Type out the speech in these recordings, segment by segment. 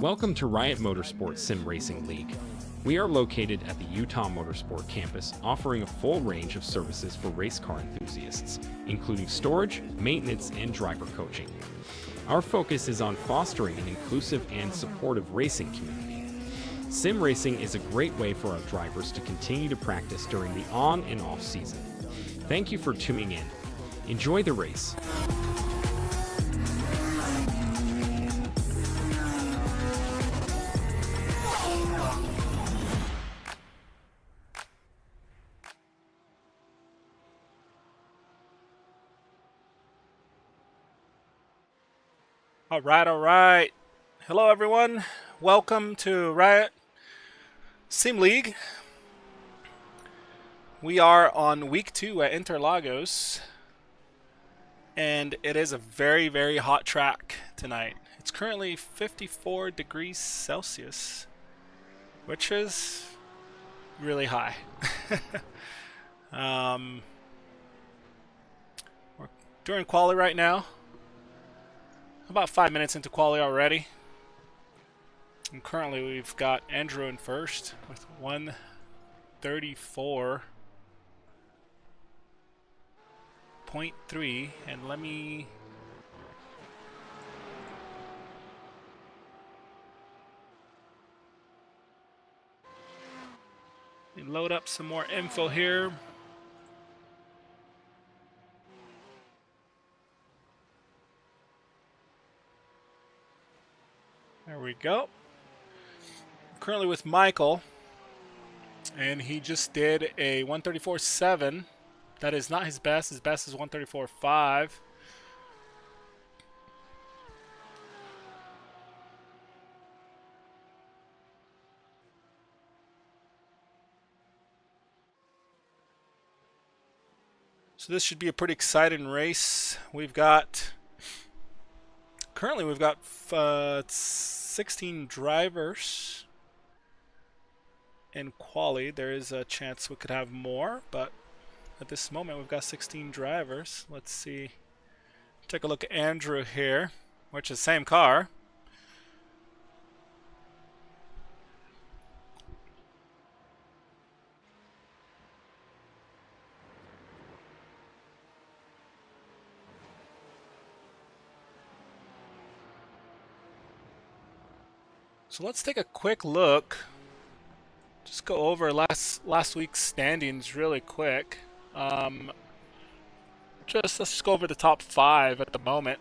Welcome to Riot Motorsports Sim Racing League. We are located at the Utah Motorsport campus, offering a full range of services for race car enthusiasts, including storage, maintenance, and driver coaching. Our focus is on fostering an inclusive and supportive racing community. Sim racing is a great way for our drivers to continue to practice during the on and off season. Thank you for tuning in. Enjoy the race. All right. Hello, everyone. Welcome to Riot Sim League. We are on week 2 at Interlagos, and it is a very, very hot track tonight. It's currently 54 degrees Celsius, which is really high. We're doing quali right now. About 5 minutes into quali already. And currently we've got Andrew in first with 134.3. And let me load up some more info here. There we go. Currently with Michael, and he just did a 134.7. That is not his best. His best is 134.5. So this should be a pretty exciting race. Currently we've got 16 drivers in quali. There is a chance we could have more, but at this moment we've got 16 drivers. Let's see. Take a look at Andrew here, which is the same car. So let's take a quick look. Just go over last week's standings really quick. Let's just go over the top 5 at the moment.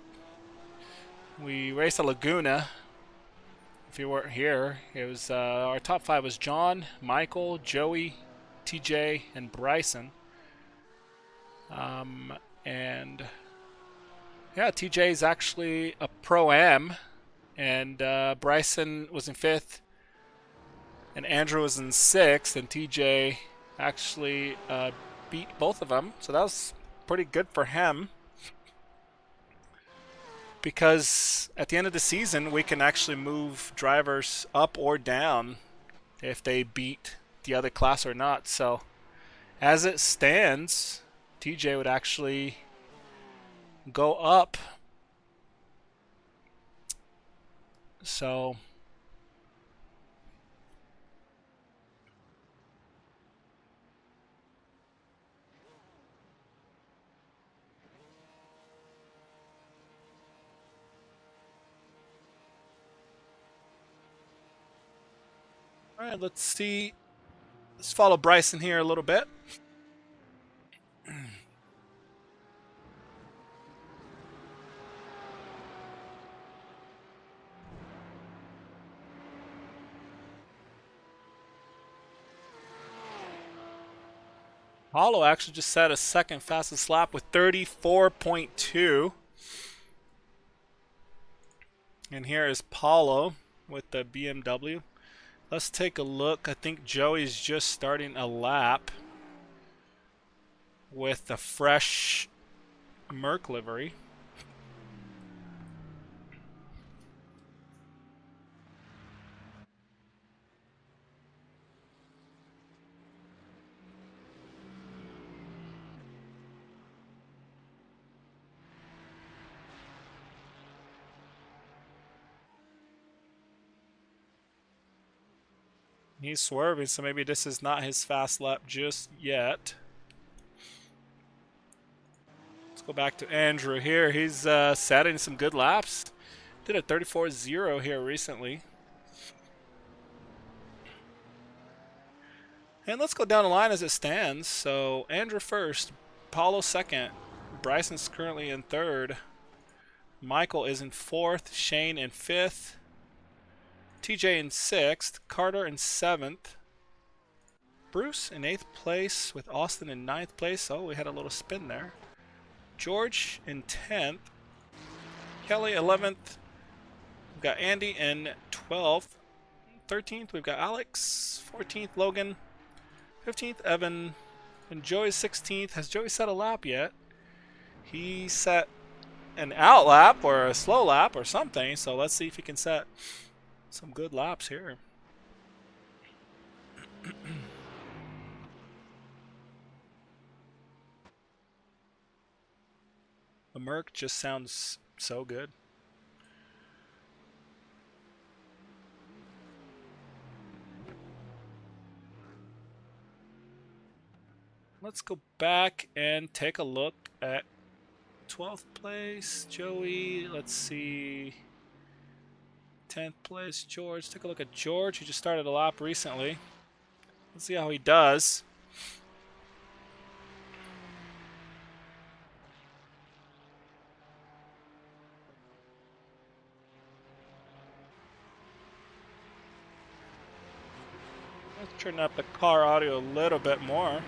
We raced at Laguna. If you weren't here, it was our top 5 was John, Michael, Joey, TJ, and Bryson. And yeah, TJ is actually a pro-am, and Bryson was in 5th, and Andrew was in 6th, and TJ actually beat both of them. So that was pretty good for him, because at the end of the season we can actually move drivers up or down if they beat the other class or not. So as it stands, TJ would actually go up. So all right, let's see. Let's follow Bryson here a little bit. Paulo actually just set a second fastest lap with 34.2. And here is Paulo with the BMW. Let's take a look. I think Joey's just starting a lap with the fresh Merc livery. He's swerving, so maybe this is not his fast lap just yet. Let's go back to Andrew here. He's setting some good laps. Did a 34.0 here recently. And let's go down the line as it stands. So Andrew first, Paulo second, Bryson's currently in third, Michael is in fourth, Shane in fifth, TJ in sixth, Carter in seventh, Bruce in eighth place with Austin in ninth place. Oh, we had a little spin there. George in 10th, Kelly 11th, we've got Andy in 12th, 13th we've got Alex, 14th Logan, 15th Evan, and Joey's 16th. Has Joey set a lap yet? He set an out lap or a slow lap or something, so let's see if he can set some good laps here. The Merc just sounds so good. Let's go back and take a look at 12th place, Joey. Let's see. 10th place, George. Take a look at George. He just started a lap recently. Let's see how he does. Let's turn up the car audio a little bit more.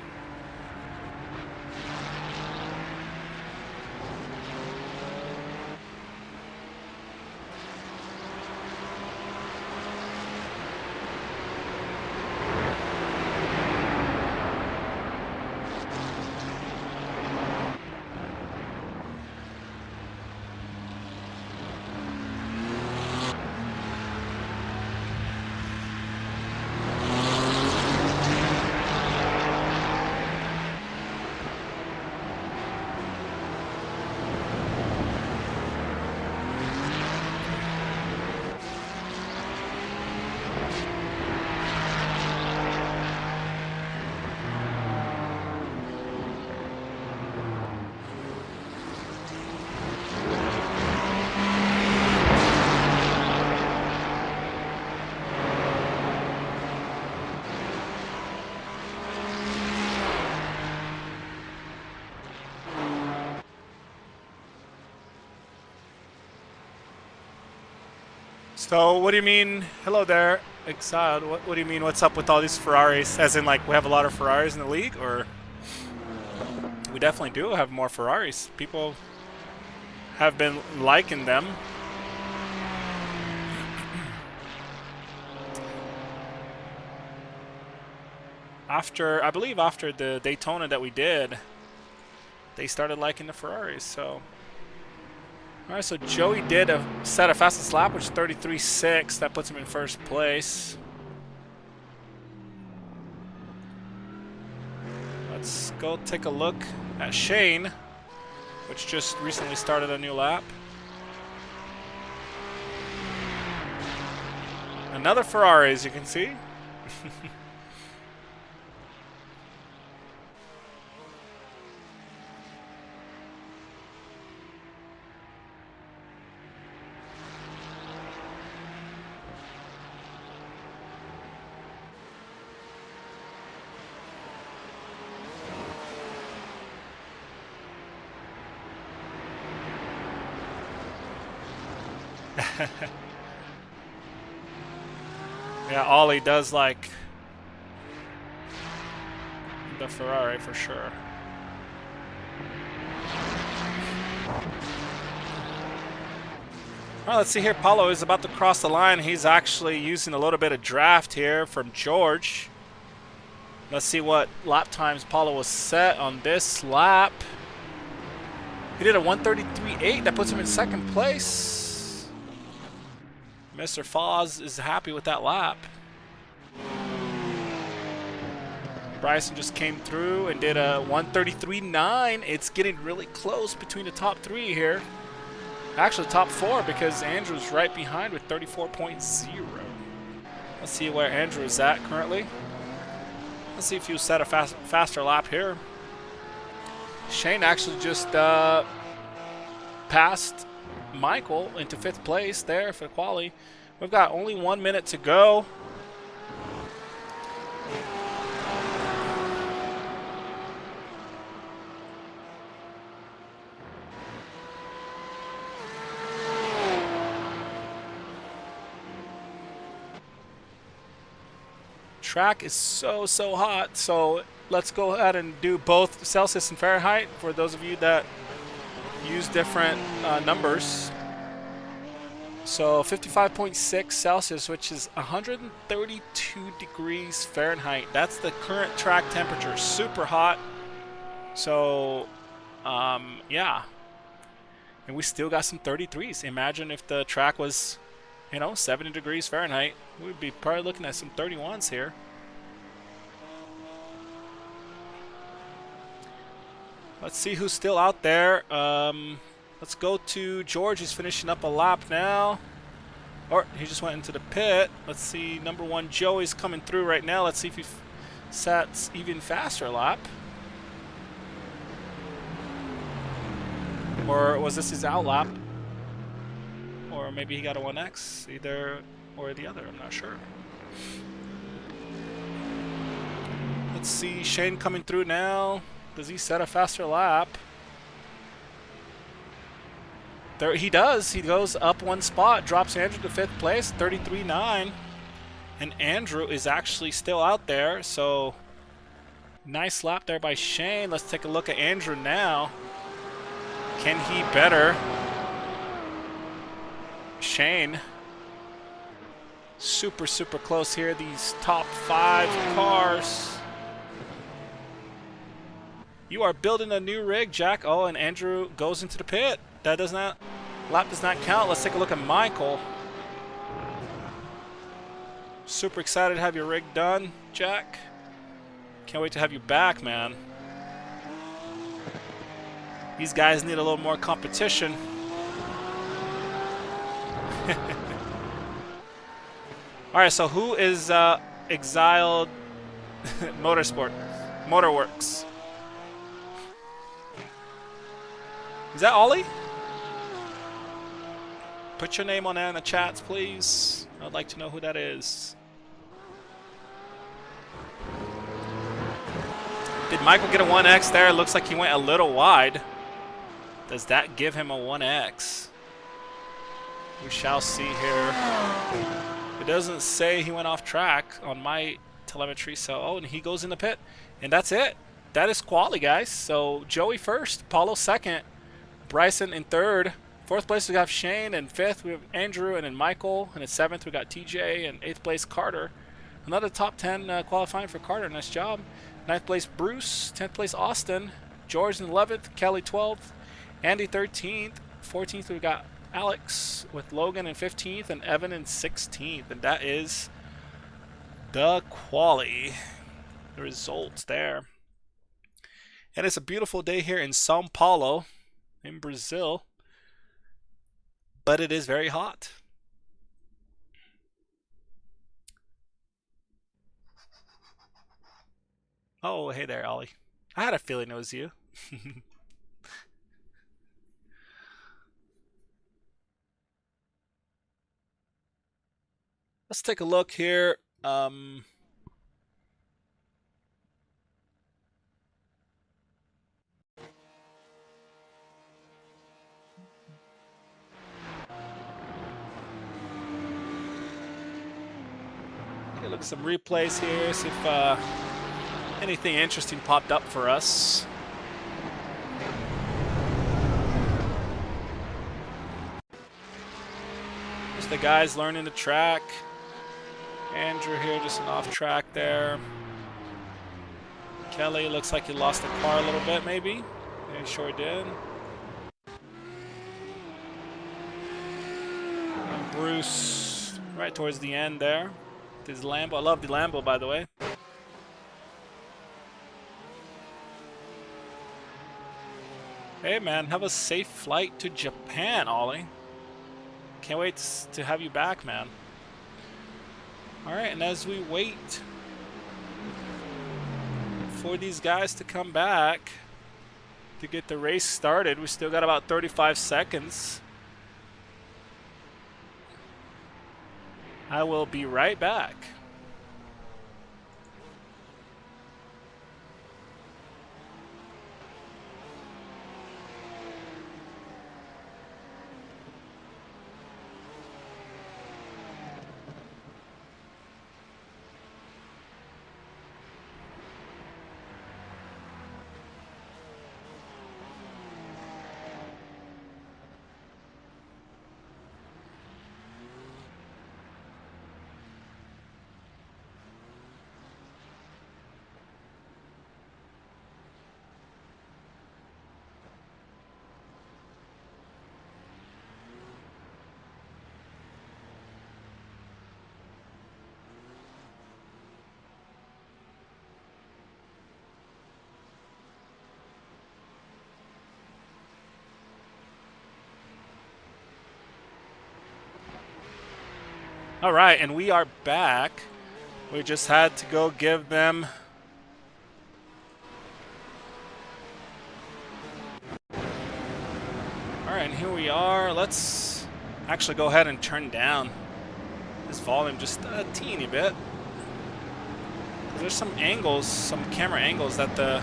So what do you mean? Hello there, Exiled. What do you mean? What's up with all these Ferraris? As in, like, we have a lot of Ferraris in the league, or we definitely do have more Ferraris. People have been liking them. I believe after the Daytona that we did, they started liking the Ferraris. So. Alright, so Joey did set a fastest lap, which is 33.6. That puts him in first place. Let's go take a look at Shane, which just recently started a new lap. Another Ferrari, as you can see. Yeah, Ollie does like the Ferrari for sure. Well, let's see here. Paulo is about to cross the line. He's actually using a little bit of draft here from George. Let's see what lap times Paulo was set on this lap. He did a 1:33.8. That puts him in second place. Mr. Foz is happy with that lap. Bryson just came through and did a 1:33.9. It's getting really close between the top three here. Actually, top four, because Andrew's right behind with 34.0. Let's see where Andrew is at currently. Let's see if you set a faster lap here. Shane actually just passed Michael into 5th place there for the quali. We've got only 1 minute to go. Track is so hot, so let's go ahead and do both Celsius and Fahrenheit for those of you that use different numbers. So 55.6 Celsius, which is 132 degrees Fahrenheit. That's the current track temperature. Super hot. So yeah, and we still got some 33s. Imagine if the track was, you know, 70 degrees Fahrenheit. We'd be probably looking at some 31s here. Let's see who's still out there. Let's go to George. He's finishing up a lap now. Or he just went into the pit. Let's see, number 1 Joey's coming through right now. Let's see if he sets even faster lap. Or was this his out lap? Or maybe he got a 1X, either or the other, I'm not sure. Let's see, Shane coming through now. Does he set a faster lap? There he does. He goes up 1 spot, drops Andrew to 5th place, 33.9. And Andrew is actually still out there, so nice lap there by Shane. Let's take a look at Andrew now. Can he better Shane? Super close here, these top 5 cars. You are building a new rig, Jack. Oh, and Andrew goes into the pit. That does not, lap does not count. Let's take a look at Michael. Super excited to have your rig done, Jack. Can't wait to have you back, man. These guys need a little more competition. Alright, so who is exiled Motorworks? Is that Ollie? Put your name on there in the chats, please. I'd like to know who that is. Did Michael get a 1X there? Looks like he went a little wide. Does that give him a 1X? We shall see here. It doesn't say he went off track on my telemetry, so and he goes in the pit. And that's it. That is quali, guys. So Joey first, Paulo second, Bryson in third. 4th place we got Shane, and 5th we have Andrew, and then Michael, and in 7th we got TJ, and 8th place Carter. Another top 10 qualifying for Carter. Nice job. 9th place Bruce, 10th place Austin, George in 11th, Kelly 12th, Andy 13th, 14th we got Alex with Logan in 15th, and Evan in 16th. And that is the quali, the results there. And it's a beautiful day here in São Paulo in Brazil, but it is very hot. Oh, hey there, Ollie. I had a feeling it was you. Let's take a look here. Look at some replays here, see if anything interesting popped up for us. Just the guys learning the track. Andrew here, just an off track there. Kelly looks like he lost the car a little bit, maybe. Yeah, he sure did. And Bruce right towards the end there. His Lambo. I love the Lambo, by the way. Hey, man, have a safe flight to Japan, Ollie. Can't wait to have you back, man. Alright, and as we wait for these guys to come back to get the race started, we still got about 35 seconds. I will be right back. All right, and we are back. We just had to go give them all right, and here we are. Let's actually go ahead and turn down this volume just a teeny bit. There's some angles, some camera angles that the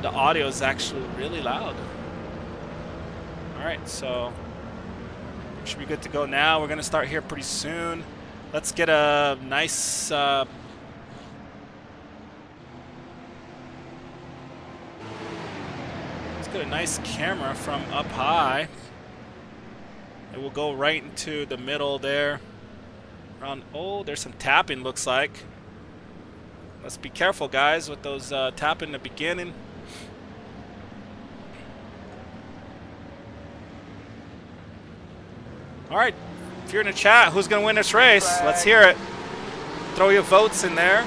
audio is actually really loud. All right, so should be good to go now. We're going to start here pretty soon. Let's get a nice let's get a nice camera from up high. It will go right into the middle there. Around, oh, there's some tapping, looks like. Let's be careful, guys, with those tapping in the beginning. All right, if you're in the chat, who's going to win this race? Let's hear it. Throw your votes in there.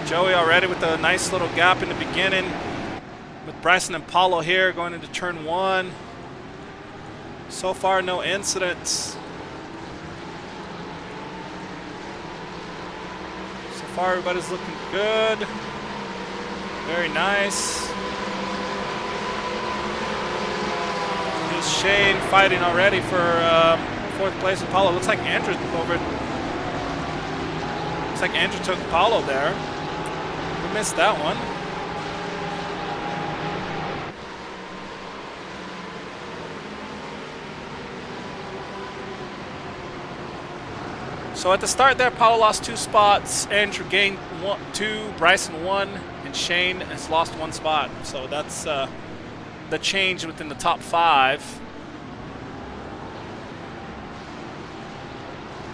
Joey already with a nice little gap in the beginning. With Bryson and Paulo here going into turn one. So far, no incidents. So far, everybody's looking good. Very nice. Shane fighting already for fourth place with Paulo. Looks like Andrew over. Looks like Andrew took Paulo there. We missed that one. So at the start there, Paulo lost 2 spots. Andrew gained 2. Bryson 1, and Shane has lost 1 spot. So that's the change within the top 5.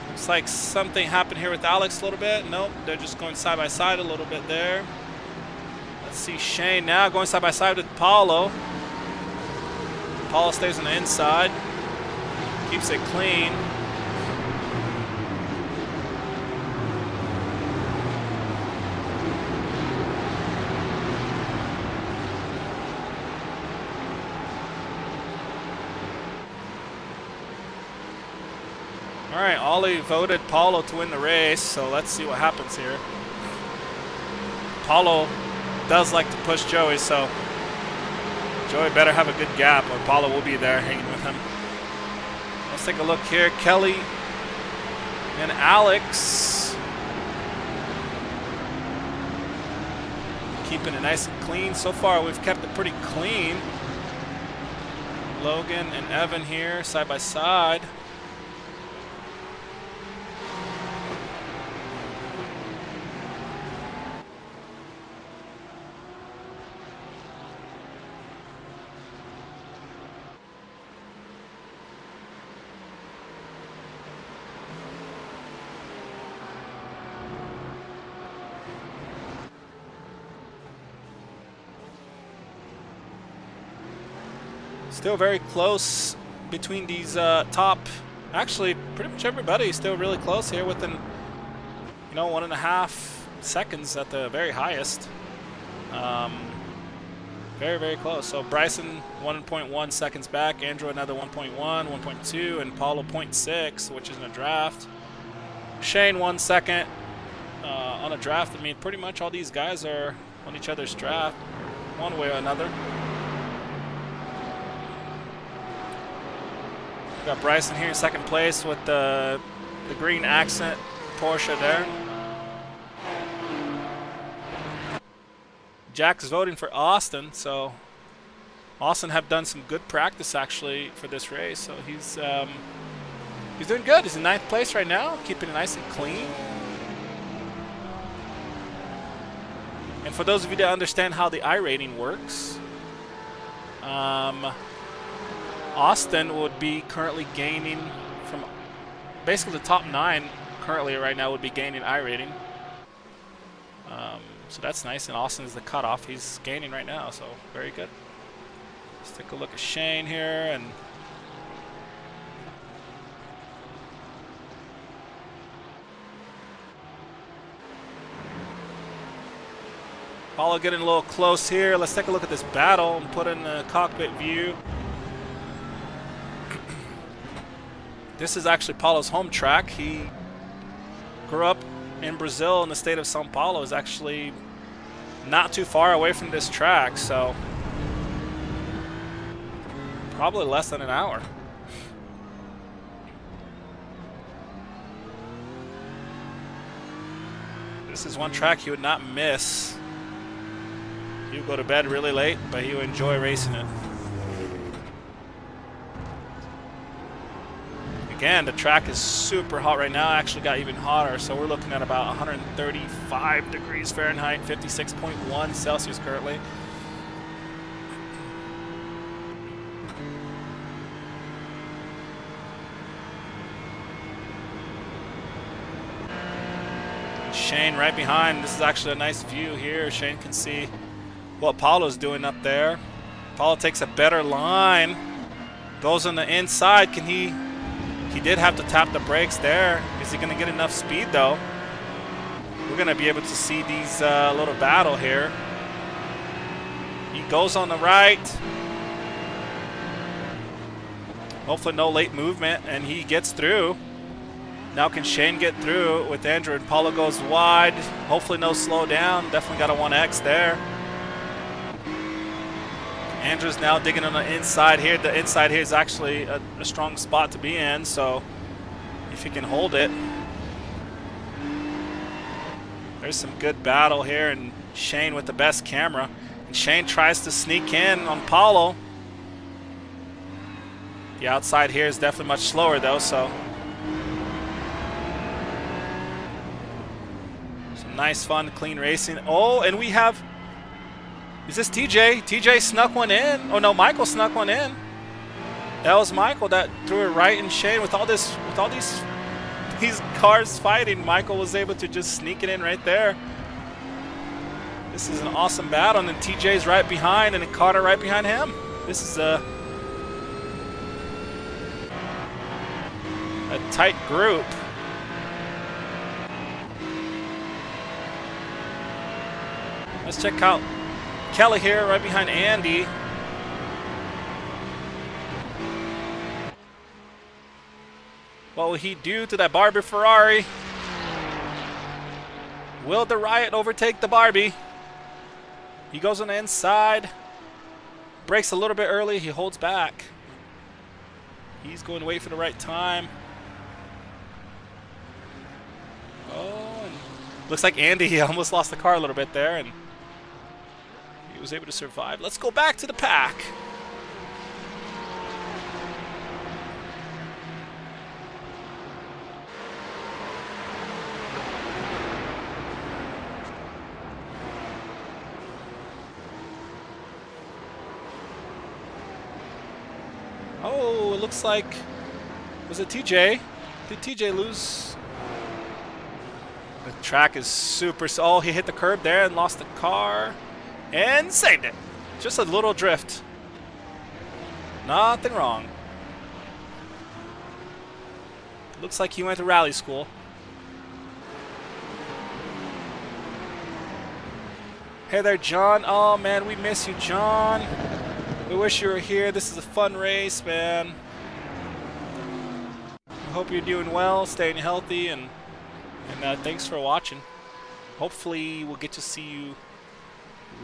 Looks like something happened here with Alex a little bit. Nope, they're just going side by side a little bit there. Let's see Shane now going side by side with Paulo. Paulo stays on the inside, keeps it clean. All right, Ollie voted Paulo to win the race, so let's see what happens here. Paulo does like to push Joey, so Joey better have a good gap or Paulo will be there hanging with him. Let's take a look here. Kelly and Alex keeping it nice and clean. So far, we've kept it pretty clean. Logan and Evan here, side by side. Still very close between these top. Actually, pretty much everybody is still really close here, within 1.5 seconds at the very highest. Very, very close. So Bryson 1.1 seconds back, Andrew another 1.1, 1.2, and Paulo 0.6, which is in a draft. Shane 1 second on a draft. I mean, pretty much all these guys are on each other's draft, one way or another. Got Bryson here in second place with the green accent Porsche there. Jack's voting for Austin, so Austin have done some good practice actually for this race. So he's doing good. He's in 9th place right now, keeping it nice and clean. And for those of you that understand how the iRating works, Austin would be currently gaining from basically the top 9 currently right now would be gaining iRating. So that's nice, and Austin is the cutoff. He's gaining right now, so very good. Let's take a look at Shane here, and Paulo getting a little close here. Let's take a look at this battle and put in the cockpit view. This is actually Paulo's home track. He grew up in Brazil in the state of São Paulo. Is actually not too far away from this track, so probably less than an hour. This is one track he would not miss. He would go to bed really late, but he would enjoy racing it. Again, the track is super hot right now. Actually got even hotter, so we're looking at about 135 degrees Fahrenheit, 56.1 Celsius currently. Shane right behind. This is actually a nice view here. Shane can see what Paulo's doing up there. Paulo takes a better line, goes on the inside. Can he did have to tap the brakes there. Is he going to get enough speed though? We're going to be able to see these little battle here. He goes on the right. Hopefully no late movement, and he gets through. Now can Shane get through with Andrew, and Paulo goes wide. Hopefully no slow down. Definitely got a 1X there. Andrew's now digging on the inside here. The inside here is actually a strong spot to be in, so if he can hold it. There's some good battle here, and Shane with the best camera. And Shane tries to sneak in on Paulo. The outside here is definitely much slower though, so some nice, fun, clean racing. Oh, and we have... Is this TJ? TJ snuck one in. Oh no, Michael snuck one in. That was Michael that threw it right in Shane. With all these cars fighting, Michael was able to just sneak it in right there. This is an awesome battle, and then TJ's right behind, and then Carter right behind him. This is a tight group. Let's check out Kelly here, right behind Andy. What will he do to that Barbie Ferrari? Will the Riot overtake the Barbie? He goes on the inside. Brakes a little bit early. He holds back. He's going to wait for the right time. Oh, and looks like Andy almost lost the car a little bit there, and he was able to survive. Let's go back to the pack. Oh, it looks like... Was it TJ? Did TJ lose? The track is super... Oh, he hit the curb there and lost the car. And saved it. Just a little drift. Nothing wrong. Looks like he went to rally school. Hey there, John. Oh, man, we miss you, John. We wish you were here. This is a fun race, man. I hope you're doing well, staying healthy, and thanks for watching. Hopefully, we'll get to see you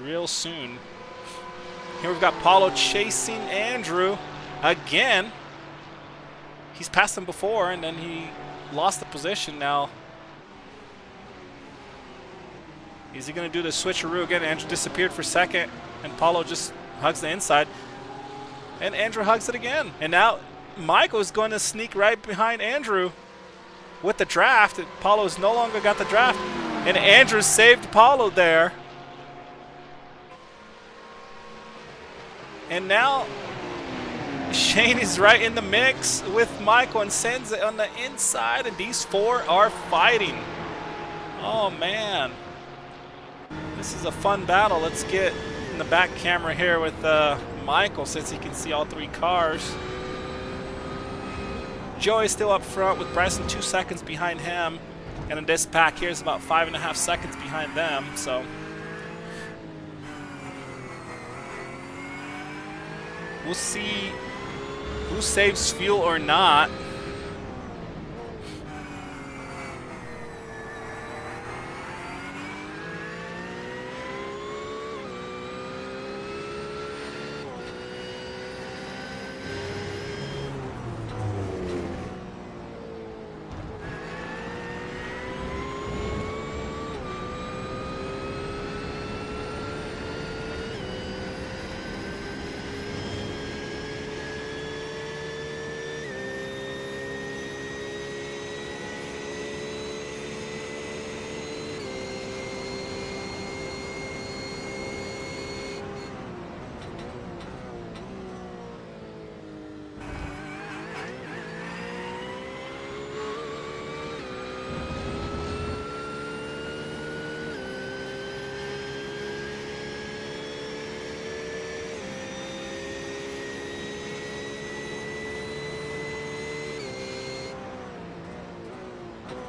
real soon. Here we've got Paulo chasing Andrew again. He's passed him before, and then he lost the position. Now, is he going to do the switcheroo again? Andrew disappeared for second, and Paulo just hugs the inside. And Andrew hugs it again. And now Michael is going to sneak right behind Andrew with the draft. Paulo's no longer got the draft. And Andrew saved Paulo there. And now Shane is right in the mix with Michael and sends it on the inside. And these four are fighting. Oh, man. This is a fun battle. Let's get in the back camera here with Michael, since he can see all three cars. Joey is still up front with Bryson 2 seconds behind him. And in this pack here is about 5.5 seconds behind them. So we'll see who saves fuel or not.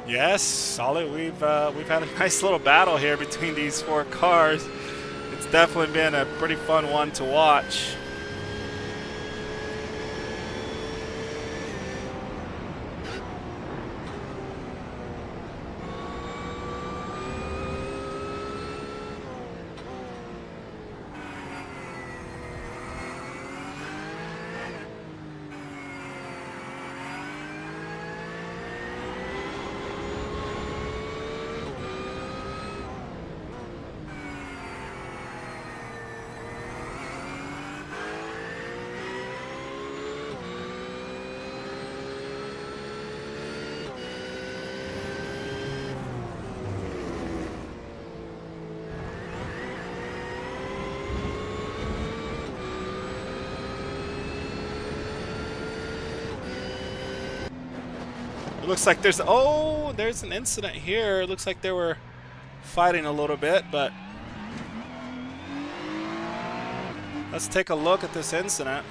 Yes, solid. We've had a nice little battle here between these four cars. It's definitely been a pretty fun one to watch. It looks like there's an incident here. It looks like they were fighting a little bit, but let's take a look at this incident.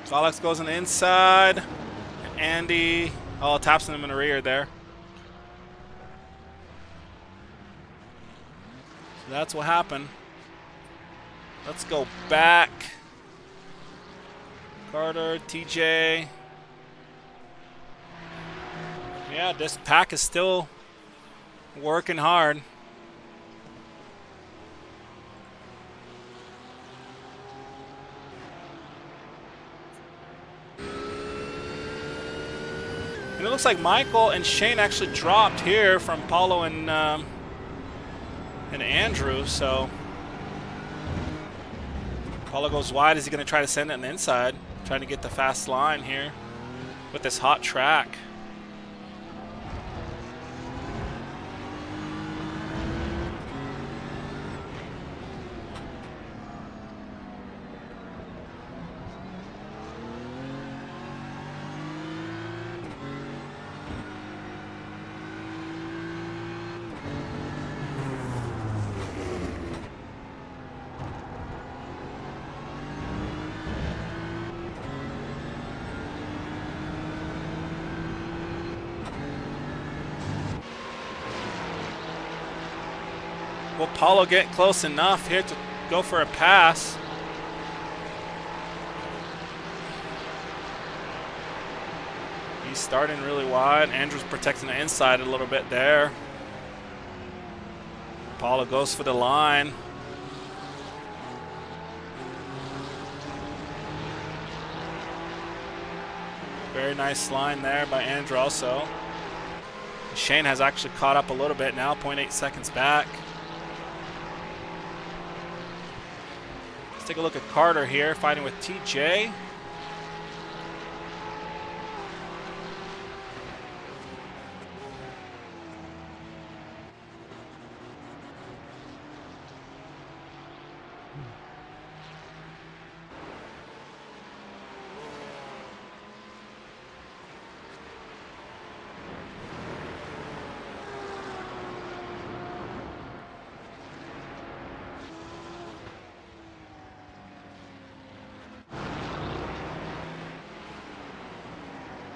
So Alex goes on the inside. Andy taps him in the rear there. So that's what happened. Let's go back. Carter, TJ. Yeah, this pack is still working hard. And it looks like Michael and Shane actually dropped here from Paulo and Andrew. So Paulo goes wide. Is he going to try to send it on the inside? Trying to get the fast line here with this hot track. Will Paulo get close enough here to go for a pass? He's starting really wide. Andrew's protecting the inside a little bit there. Paulo goes for the line. Very nice line there by Andrew also. Shane has actually caught up a little bit now, 0.8 seconds back. Let's take a look at Carter here, fighting with TJ.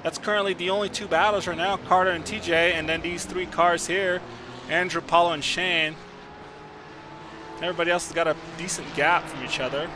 That's currently the only two battles right now, Carter and TJ, and then these three cars here, Andrew, Paulo, and Shane. Everybody else has got a decent gap from each other.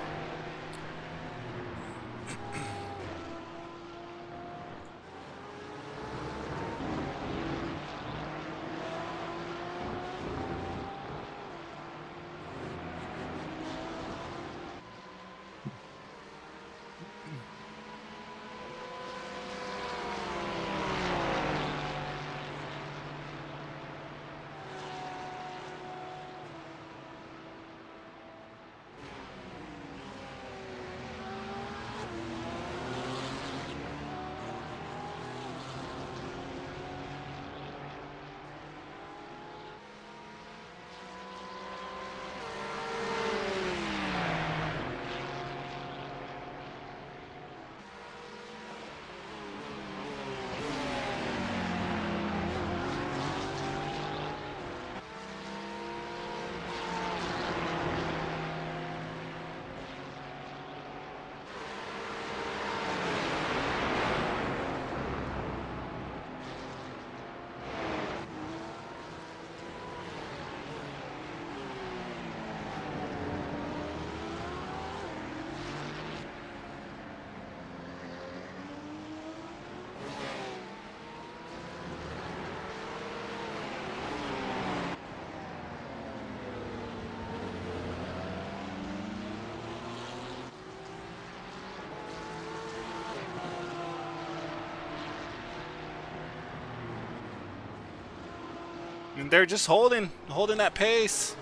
And they're just holding that pace,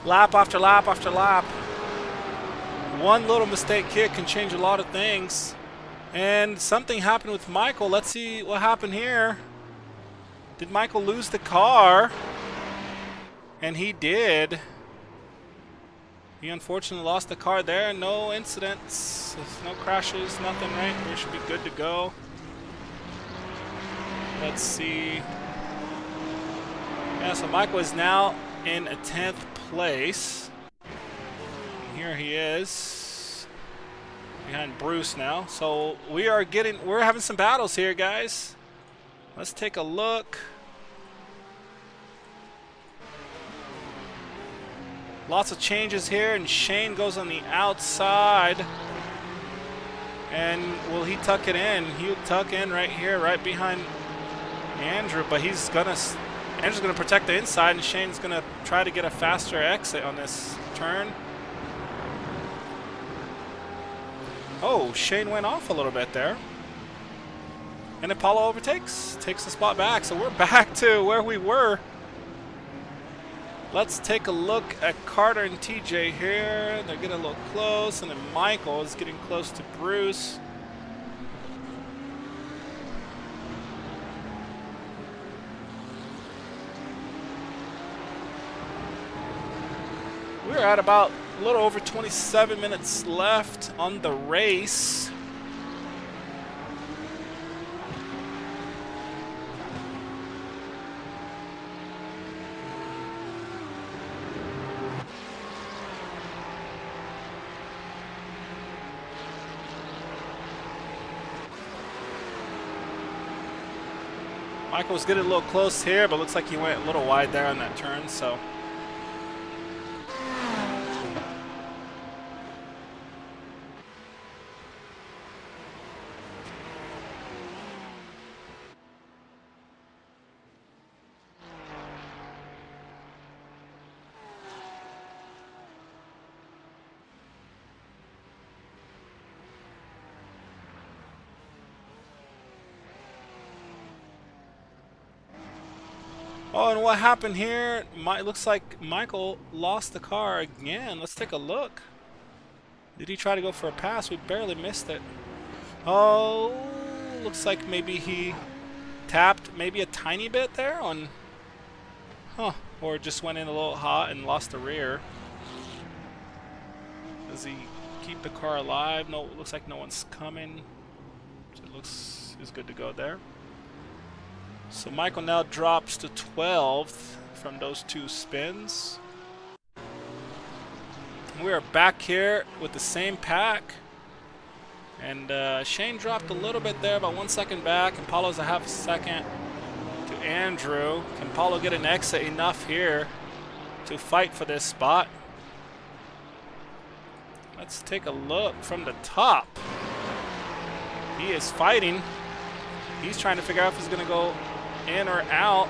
lap after lap after lap. One little mistake here can change a lot of things. And something happened with Michael. Let's see what happened here. Did Michael lose the car? And he did. He unfortunately lost the car there. No incidents, no crashes, nothing, right? We should be good to go. Let's see. Yeah, so Michael is now in a 10th place. And here he is behind Bruce now. So we're having some battles here, guys. Let's take a look. Lots of changes here, and Shane goes on the outside. And will he tuck it in? He'll tuck in right here, right behind Andrew, but Andrew's going to protect the inside, and Shane's going to try to get a faster exit on this turn. Oh, Shane went off a little bit there. And then Paulo takes the spot back. So we're back to where we were. Let's take a look at Carter and TJ here. They're getting a little close, and then Michael is getting close to Bruce. We're at about a little over 27 minutes left on the race. Michael was getting a little close here, but looks like he went a little wide there on that turn, so Oh, and what happened here? Looks like Michael lost the car again. Let's take a look. Did he try to go for a pass? We barely missed it. Oh, looks like maybe he tapped maybe a tiny bit there on... Huh. Or just went in a little hot and lost the rear. Does he keep the car alive? No, it looks like no one's coming. So it looks he's good to go there. So Michael now drops to 12th from those 2 spins. We are back here with the same pack. And Shane dropped a little bit there, about 1 second back. And Paulo's a half a second to Andrew. Can Paulo get an exit enough here to fight for this spot? Let's take a look from the top. He is fighting. He's trying to figure out if he's going to go in or out.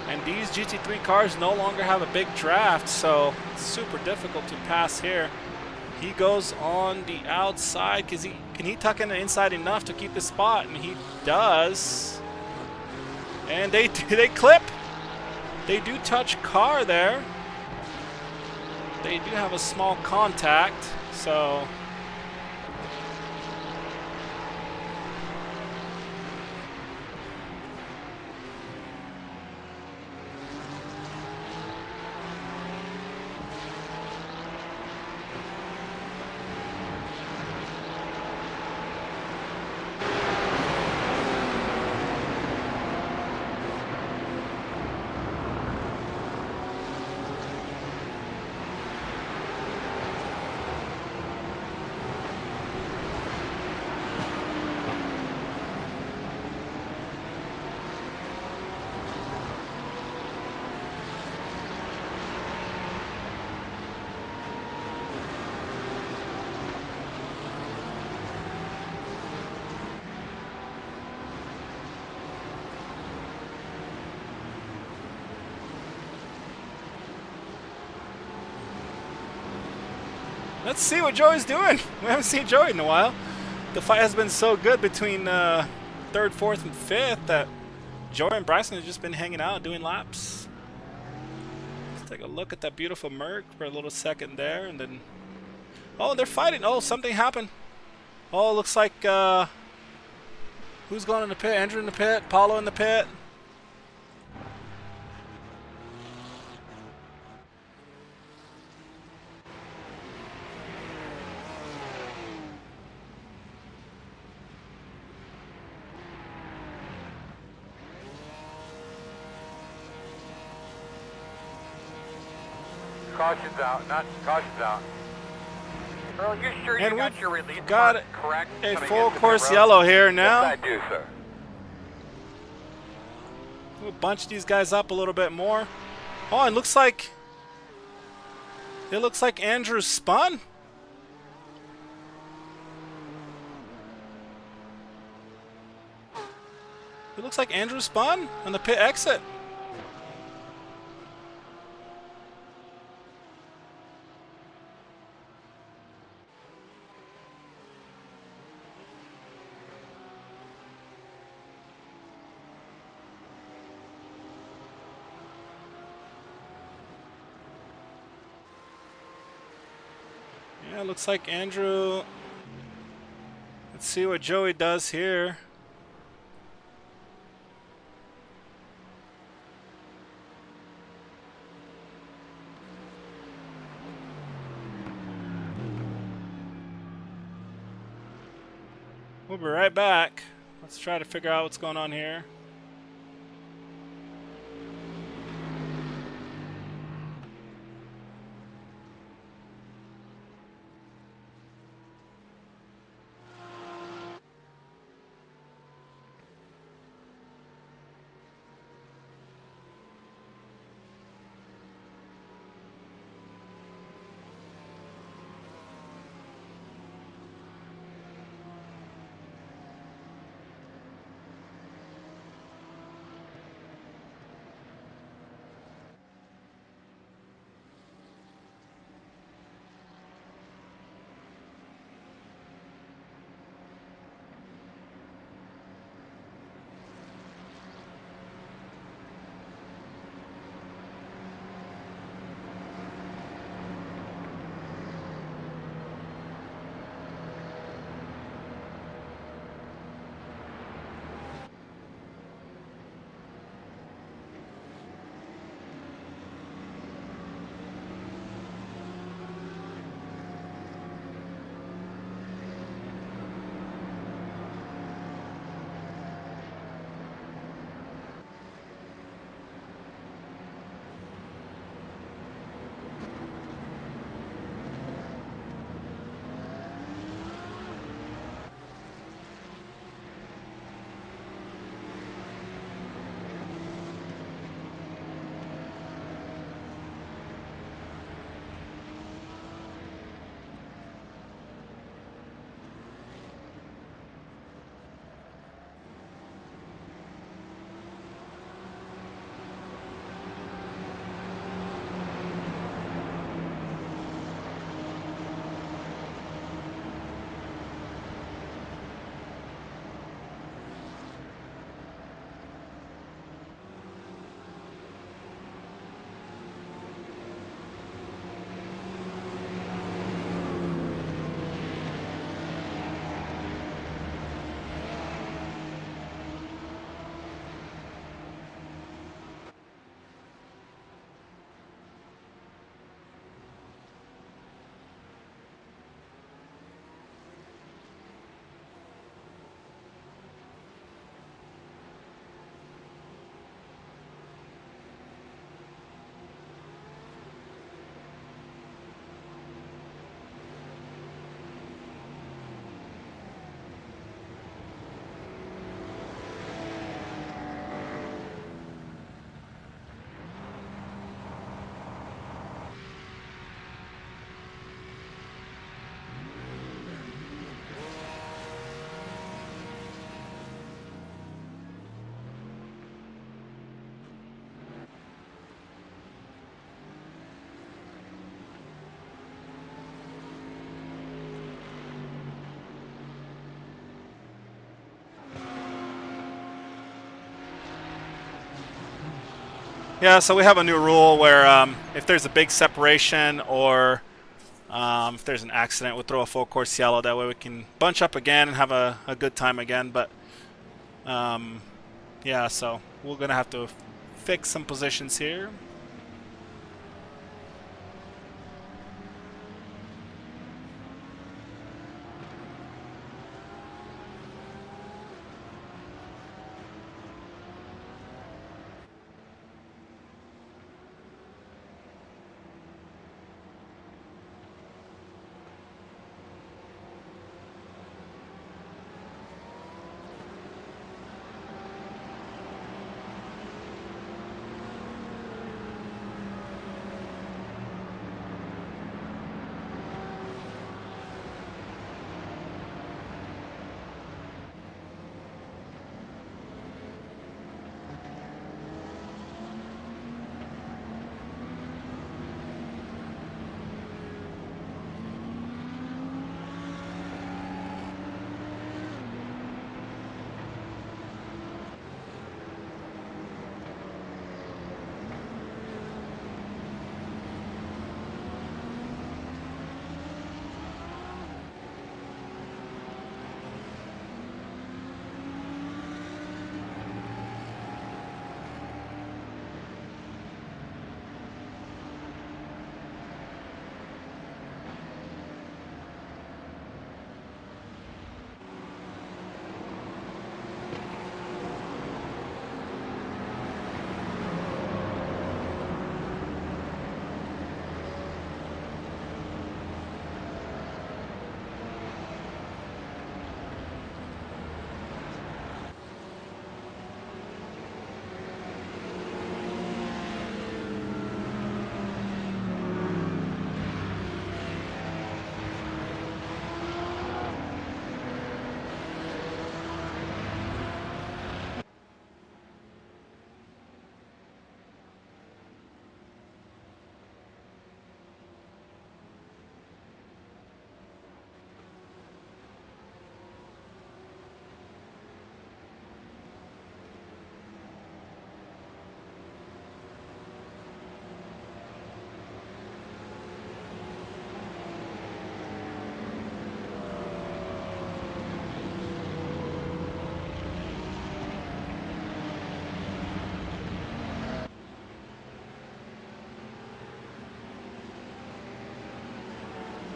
And these GT3 cars no longer have a big draft, so it's super difficult to pass here. He goes on the outside. Can he tuck in the inside enough to keep the spot? And he does. And they clip. They do touch car there. They do have a small contact, so... Let's see what Joey's doing. We haven't seen Joey in a while. The fight has been so good between 3rd, 4th, and 5th that Joey and Bryson have just been hanging out, doing laps. Let's take a look at that beautiful Merc for a little second there, and then... Oh, they're fighting. Oh, something happened. Oh, looks like... Who's going in the pit? Andrew in the pit? Paulo in the pit? Caution's out, not caution's out. Earl, you sure And you got your release got part correct? a coming full into the course road? yellow here now. Yes, I do, sir. We'll bunch these guys up a little bit more. Oh, it looks like Andrew spun. It looks like Andrew spun on the pit exit. Yeah, looks like Andrew. Let's see what Joey does here. We'll be right back. Let's try to figure out what's going on here. Yeah, so we have a new rule where if there's a big separation or if there's an accident, we'll throw a full course yellow. That way we can bunch up again and have a good time again. But yeah, so we're going to have to fix some positions here.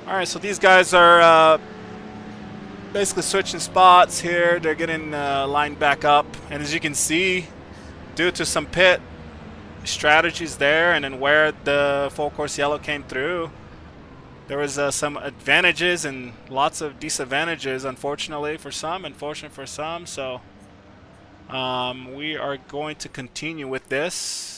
All right, so these guys are basically switching spots here. They're getting lined back up. And as you can see, due to some pit strategies there and then where the full course yellow came through, there was some advantages and lots of disadvantages, unfortunately for some and fortunate for some. So we are going to continue with this.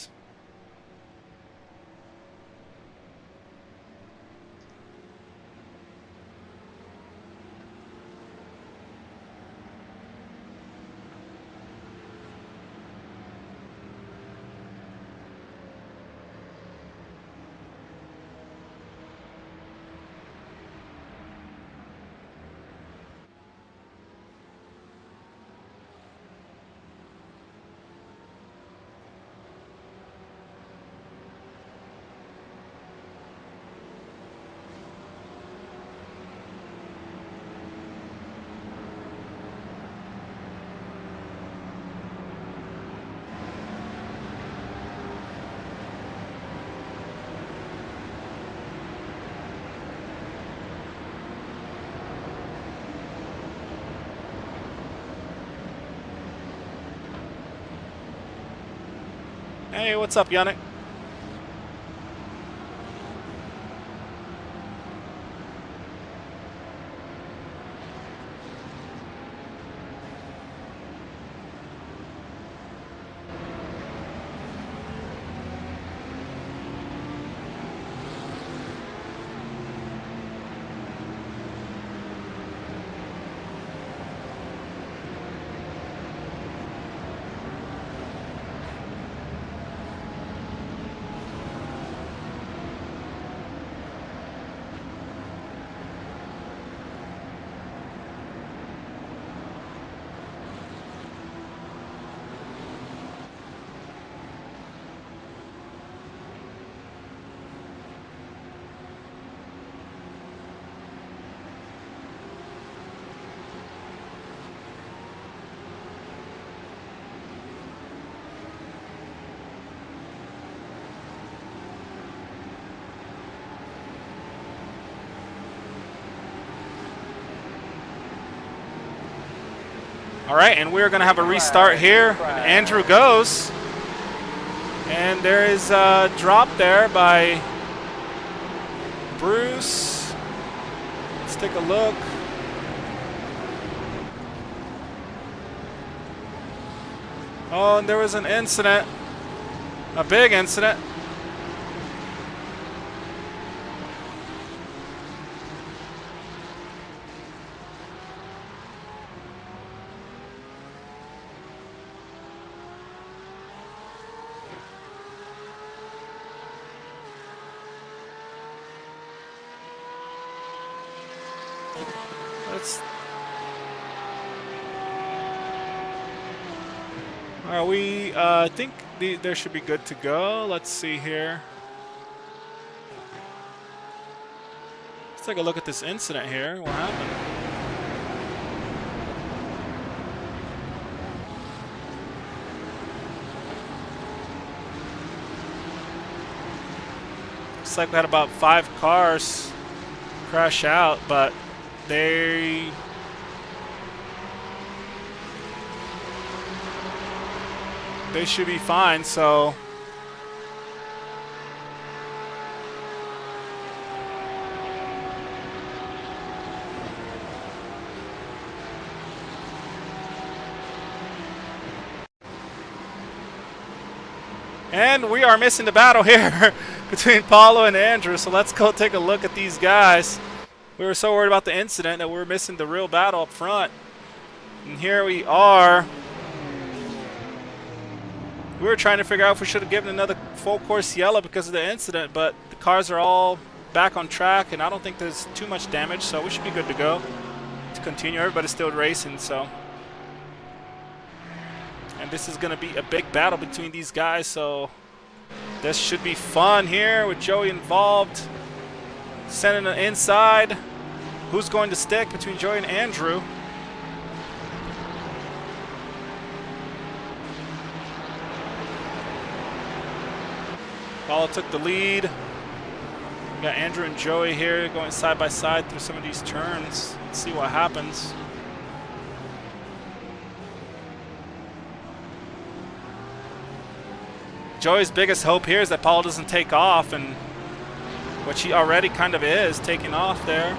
Hey, what's up, Yannick? All right, and we're going to have a restart here. And Andrew goes. And there is a drop there by Bruce. Let's take a look. Oh, and there was an incident. A big incident. Are we, I think there should be good to go. Let's see here. Let's take a look at this incident here. What happened? Looks like we had about 5 cars crash out, but they should be fine, so and we are missing the battle here between Paulo and Andrew, so let's go take a look at these guys. We were so worried about the incident that we were missing the real battle up front, and here we are. We were trying to figure out if we should have given another full course yellow because of the incident, but the cars are all back on track, and I don't think there's too much damage, so we should be good to go to continue. Everybody's still racing, so. And this is going to be a big battle between these guys, so this should be fun here with Joey involved. Sending it inside. Who's going to stick between Joey and Andrew? Paulo took the lead. We got Andrew and Joey here going side by side through some of these turns. Let's see what happens. Joey's biggest hope here is that Paulo doesn't take off, and which he already kind of is taking off there.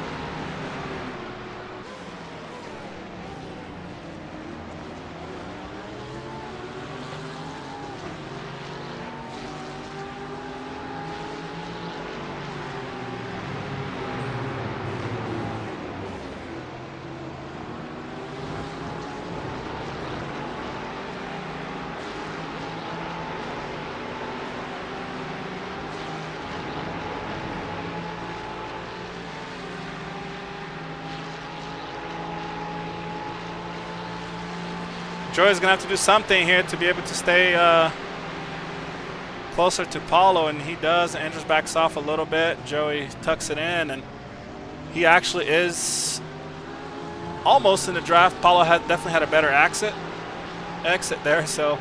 Joey's going to have to do something here to be able to stay closer to Paulo, and he does. Andrews backs off a little bit. Joey tucks it in, and he actually is almost in the draft. Paulo definitely had a better exit there, so.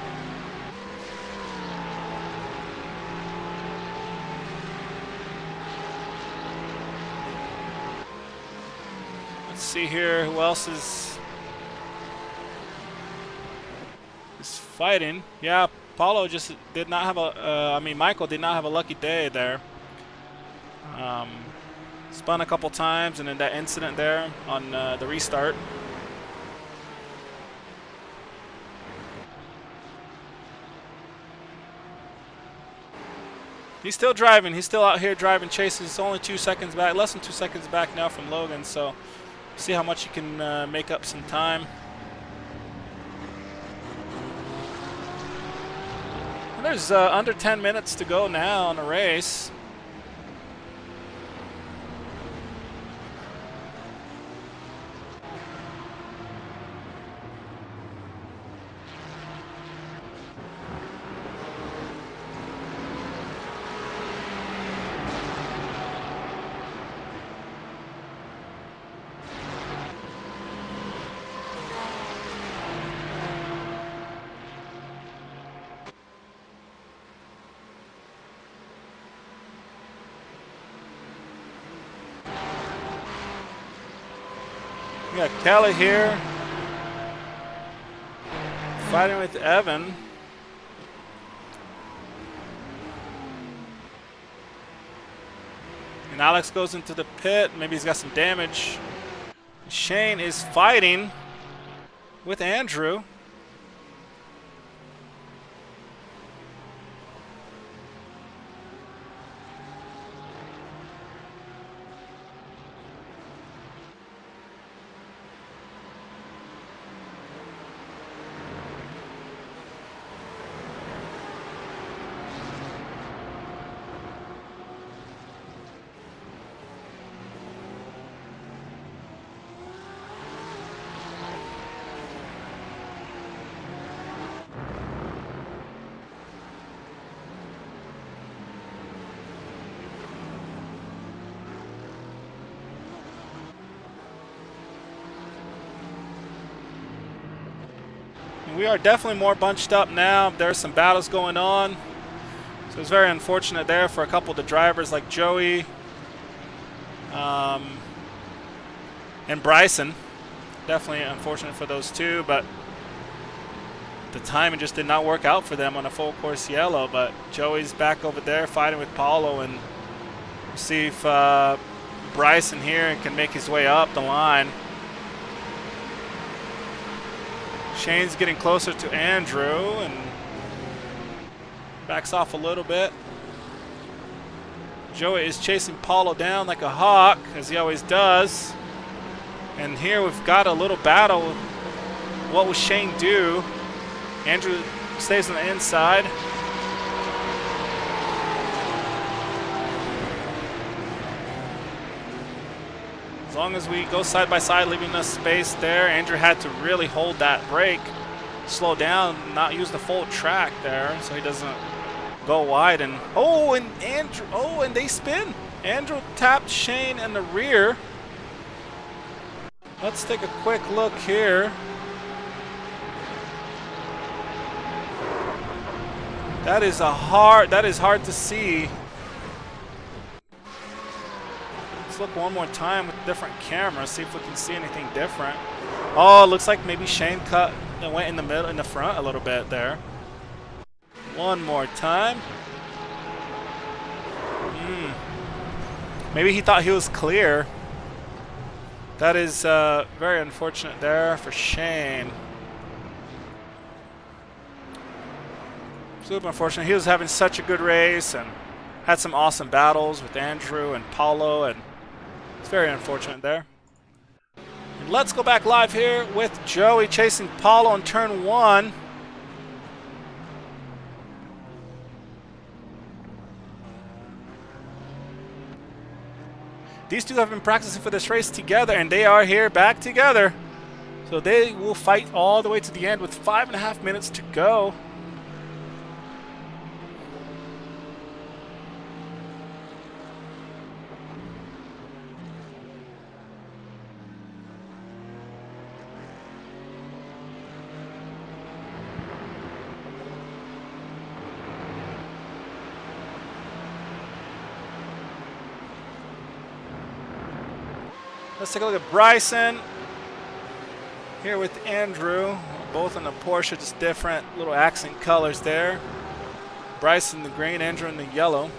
Let's see here who else is fighting. Yeah, Paulo just did not have a, Michael did not have a lucky day there. Spun a couple times, and then that incident there on the restart. He's still driving. He's still out here driving chases. It's only 2 seconds back, less than 2 seconds back now from Logan, so see how much he can make up some time. There's under 10 minutes to go now in the race. We got Kelly here. Fighting with Evan. And Alex goes into the pit. Maybe he's got some damage. Shane is fighting with Andrew. We are definitely more bunched up now. There's some battles going on. So it's very unfortunate there for a couple of the drivers like Joey and Bryson. Definitely unfortunate for those two, but the timing just did not work out for them on a full course yellow. But Joey's back over there fighting with Paulo, and we'll see if Bryson here can make his way up the line. Shane's getting closer to Andrew and backs off a little bit. Joey is chasing Paulo down like a hawk, as he always does. And here we've got a little battle. What will Shane do? Andrew stays on the inside. As long as we go side by side, leaving us space there. Andrew had to really hold that brake, slow down, not use the full track there, so he doesn't go wide. And Andrew, and they spin. Andrew tapped Shane in the rear. Let's take a quick look here. That is hard to see. Let's look one more time with different cameras, see if we can see anything different. Oh, it looks like maybe Shane went in the middle, in the front a little bit there. One more time. Maybe he thought he was clear. That is very unfortunate there for Shane. Super unfortunate. He was having such a good race and had some awesome battles with Andrew and Paulo, and it's very unfortunate there. And let's go back live here with Joey chasing Paulo in turn 1. These two have been practicing for this race together, and they are here back together. So they will fight all the way to the end with 5.5 minutes to go. Let's take a look at Bryson here with Andrew, both in the Porsche, just different little accent colors there. Bryson in the green, Andrew in the yellow.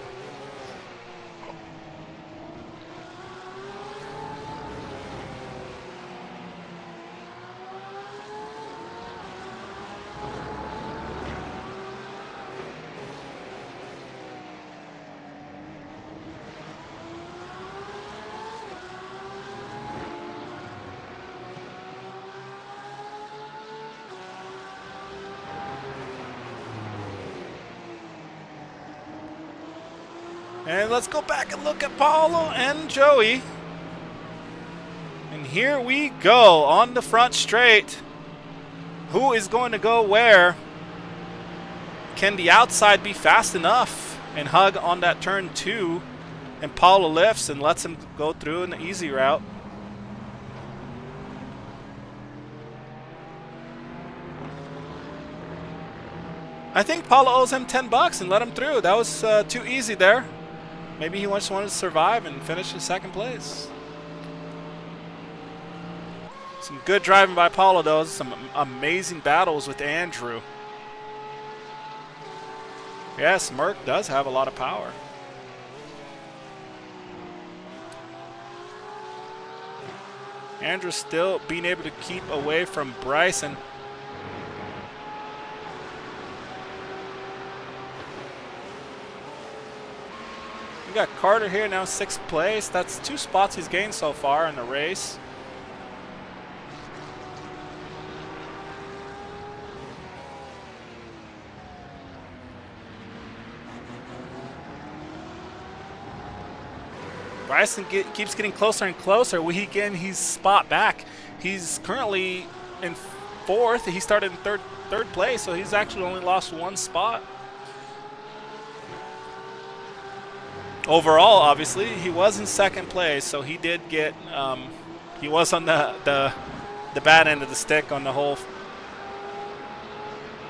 And let's go back and look at Paulo and Joey. And here we go on the front straight. Who is going to go where? Can the outside be fast enough and hug on that turn 2? And Paulo lifts and lets him go through in the easy route. I think Paulo owes him $10 and let him through. That was too easy there. Maybe he just wanted to survive and finish in second place. Some good driving by Paulo, though. Some amazing battles with Andrew. Yes, Merc does have a lot of power. Andrew still being able to keep away from Bryson. We got Carter here now, 6th place. That's 2 spots he's gained so far in the race. Bryson keeps getting closer and closer. Will he gain his spot back? He's currently in 4th. He started in third place, so he's actually only lost 1 spot. Overall, obviously, he was in 2nd place, so he did get. He was on the bad end of the stick on the whole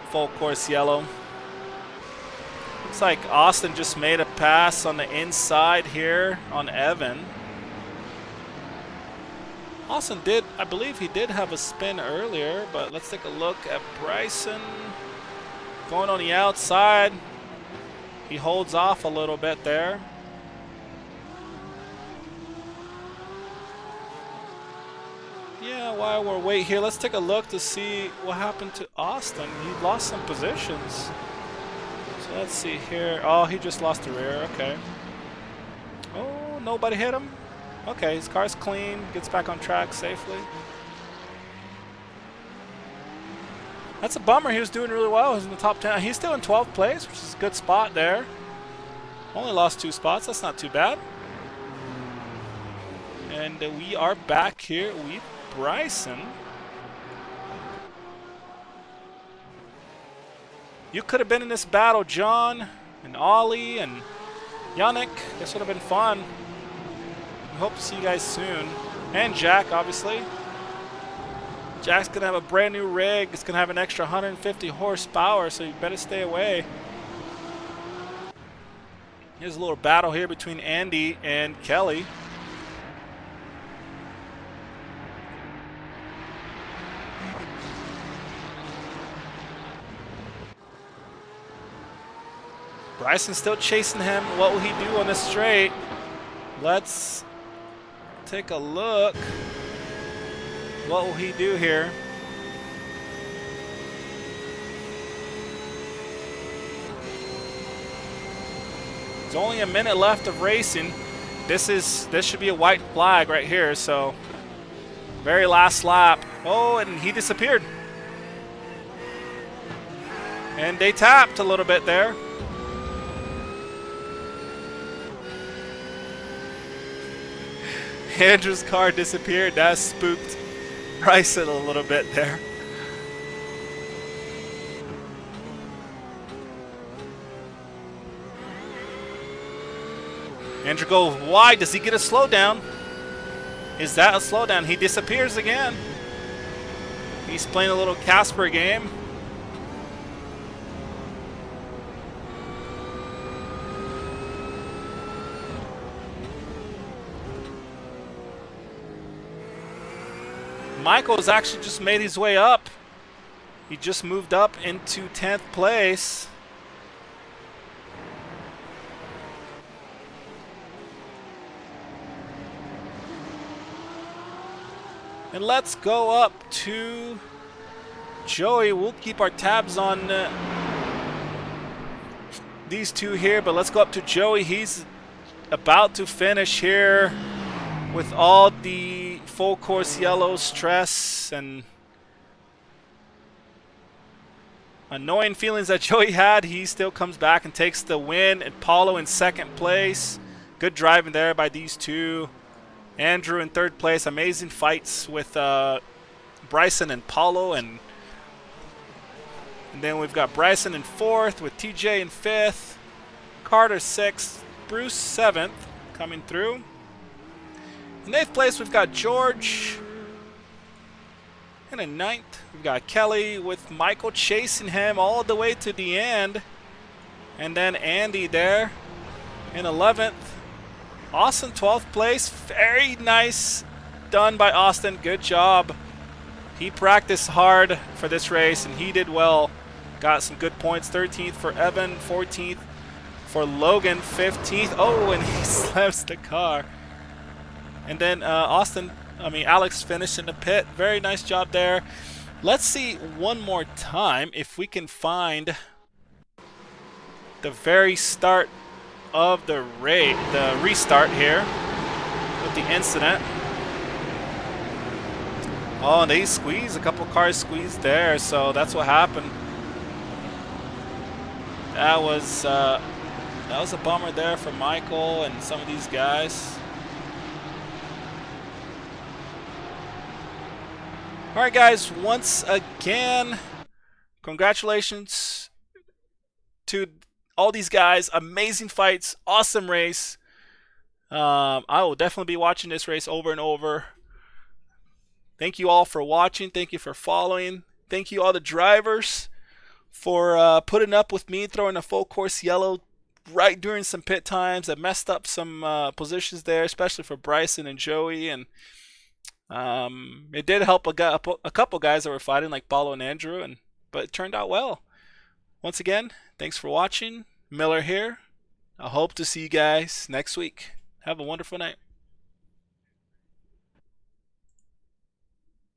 full course yellow. Looks like Austin just made a pass on the inside here on Evan. Austin did, I believe he did have a spin earlier, but let's take a look at Bryson. Going on the outside. He holds off a little bit there. Yeah, while we're waiting here, let's take a look to see what happened to Austin. He lost some positions. Let's see here. Oh, he just lost the rear. Okay. Oh, nobody hit him. Okay, his car's clean. Gets back on track safely. That's a bummer. He was doing really well. He was in the top 10. He's still in 12th place, which is a good spot there. Only lost 2 spots. That's not too bad. And we are back here with Bryson. You could have been in this battle, John and Ollie and Yannick. This would have been fun. We hope to see you guys soon. And Jack, obviously. Jack's going to have a brand new rig. It's going to have an extra 150 horsepower, so you better stay away. Here's a little battle here between Andy and Kelly. Bryson's still chasing him. What will he do on the straight? Let's take a look. What will he do here? There's only a minute left of racing. This should be a white flag right here, so very last lap. Oh, and he disappeared. And they tapped a little bit there. Andrew's car disappeared. That spooked Bryson a little bit there. Andrew goes wide. Does he get a slowdown? Is that a slowdown? He disappears again. He's playing a little Casper game. Michael has actually just made his way up. He just moved up into 10th place. And let's go up to Joey. We'll keep our tabs on these two here, but let's go up to Joey. He's about to finish here with all the full course yellow stress and annoying feelings that Joey had. He still comes back and takes the win. And Paulo in 2nd place. Good driving there by these two. Andrew in 3rd place. Amazing fights with Bryson and Paulo. And then we've got Bryson in 4th with TJ in 5th. Carter 6th. Bruce 7th coming through. In 8th place, we've got George. And in 9th, we've got Kelly with Michael chasing him all the way to the end. And then Andy there in 11th. Austin, 12th place. Very nice done by Austin. Good job. He practiced hard for this race, and he did well. Got some good points. 13th for Evan, 14th for Logan, 15th. Oh, and he slaps the car. And then Alex finished in the pit. Very nice job there. Let's see one more time if we can find the very start of the restart here with the incident. Oh, and they squeezed, a couple cars squeezed there, so that's what happened. That was a bummer there for Michael and some of these guys. All right, guys, once again, congratulations to all these guys. Amazing fights, awesome race. I will definitely be watching this race over and over. Thank you all for watching. Thank you for following. Thank you all the drivers for putting up with me throwing a full course yellow right during some pit times. I messed up some positions there, especially for Bryson and Joey, and it did help a couple guys that were fighting, like Paulo and Andrew, but it turned out well. Once again, thanks for watching. Miller here. I hope to see you guys next week. Have a wonderful night.